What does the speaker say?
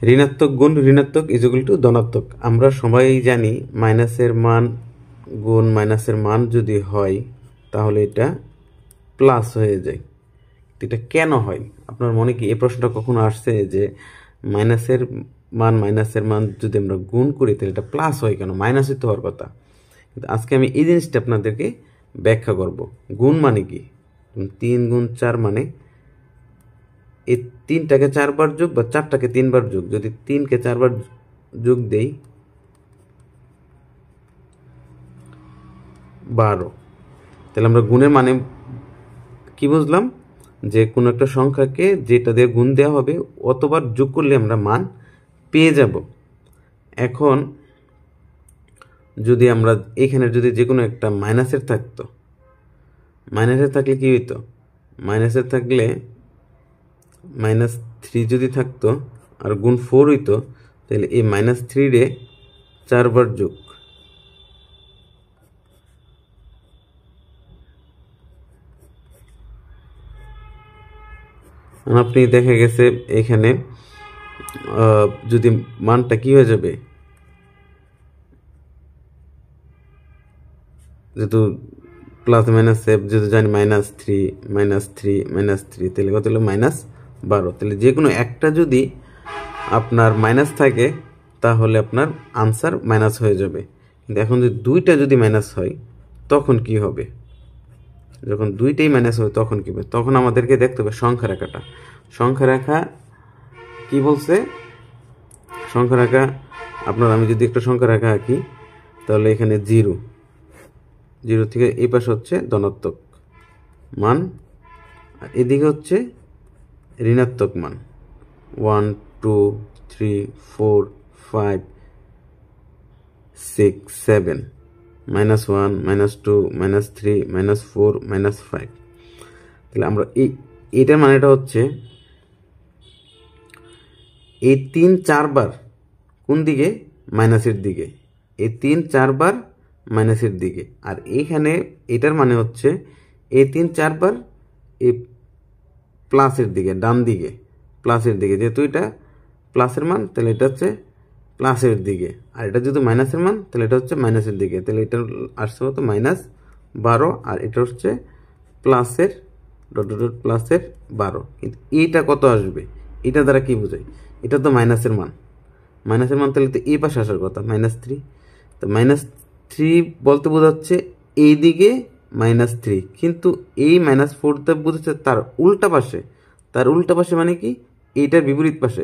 ঋণাত্মক গুণ ঋণাত্মক ইজ ইকুয়াল টু ধনাত্মক। আমরা সবাই জানি মাইনাসের মান গুণ মাইনাসের মান যদি হয় তাহলে এটা প্লাস হয়ে যায়। এটা কেন হয়? আপনার মনে কি এই প্রশ্নটা কখনো আসছে যে মাইনাসের মান যদি আমরা গুণ করি তাহলে এটা প্লাস হয় কেন? মাইনাসই তো হওয়ার কথা। কিন্তু আজকে আমি এই জিনিসটা আপনাদেরকে ব্যাখ্যা করব। গুণ মানে কি? 3 গুণ 4 মানে এই 3টাকে 4 বার যোগ বা 4টাকে 3 বার যোগ। যদি 3কে 4 বার যোগ দেই 12, তাহলে আমরা গুণের মানে কি বুঝলাম? যে কোনো একটা সংখ্যাকে যেটা দিয়ে গুণ দেওয়া হবে অতবার যোগ করলে আমরা মান পেয়ে যাব। এখন যদি আমরা এখানে যদি যে কোনো একটা মাইনাসের থাকতো, মাইনাসের থাকলে কি হইতো? মাইনাসের থাকলে -3 যদি থাকতো আর গুণ 4 হইতো, তাহলে এই -3 রে 4 বার যোগ। আপনি দেখা গেছে এখানে যদি মানটা কি হয়ে যাবে, যেহেতু প্লাস মাইনাস সেভ যেহেতু জানি -3 তাহলে কত হলো -12। তাহলে যে কোনো একটা যদি আপনার মাইনাস থাকে তাহলে আপনার আনসার মাইনাস হয়ে যাবে। কিন্তু এখন যদি দুইটা যদি মাইনাস হয় তখন কি হবে? যখন দুইটাই মাইনাস হবে তখন কি হবে? তখন আমাদেরকে দেখতে হবে সংখ্যা রেখাটা। সংখ্যা রেখা কি বলছে? সংখ্যা রেখা আপনার, আমি যদি একটা সংখ্যা রেখা আঁকি তাহলে এখানে 0 থেকে এই পাশে হচ্ছে ধনাত্মক মান আর এদিকে হচ্ছে ঋণাত্মক মান। 1 2 3 4 5 6 7 -1 -2 -3 -4 -5। তাহলে আমরা এইটার মানেটা হচ্ছে এই 3 4 বার কোন দিকে? মাইনাসের দিকে। এই 3 4 বার মাইনাসের দিকে। আর এইখানে এটার মানে হচ্ছে এই 3 4 বার এই প্লাসের দিকে, ডান দিকে প্লাসের দিকে। যেহেতু এটা প্লাসের মান তাহলে এটা হচ্ছে প্লাসের দিকে, আর এটা যদি মাইনাসের মান তাহলে এটা হচ্ছে মাইনাসের দিকে। তাহলে এটা আসছে কত? -12, আর এটা হচ্ছে প্লাসের প্লাসের 12। কিন্তু এইটা কত আসবে? এটা দ্বারা কি বোঝায়? এটা তো মাইনাসের মান, তাহলে তো এই পাশে আসার কথা -3। তো -3 বলতে বোঝাচ্ছে এই দিকে -3, কিন্তু এই -4টা বোঝাচ্ছে তার উল্টা পাশে। তার উল্টা পাশে মানে কি? এইটার বিপরীত পাশে।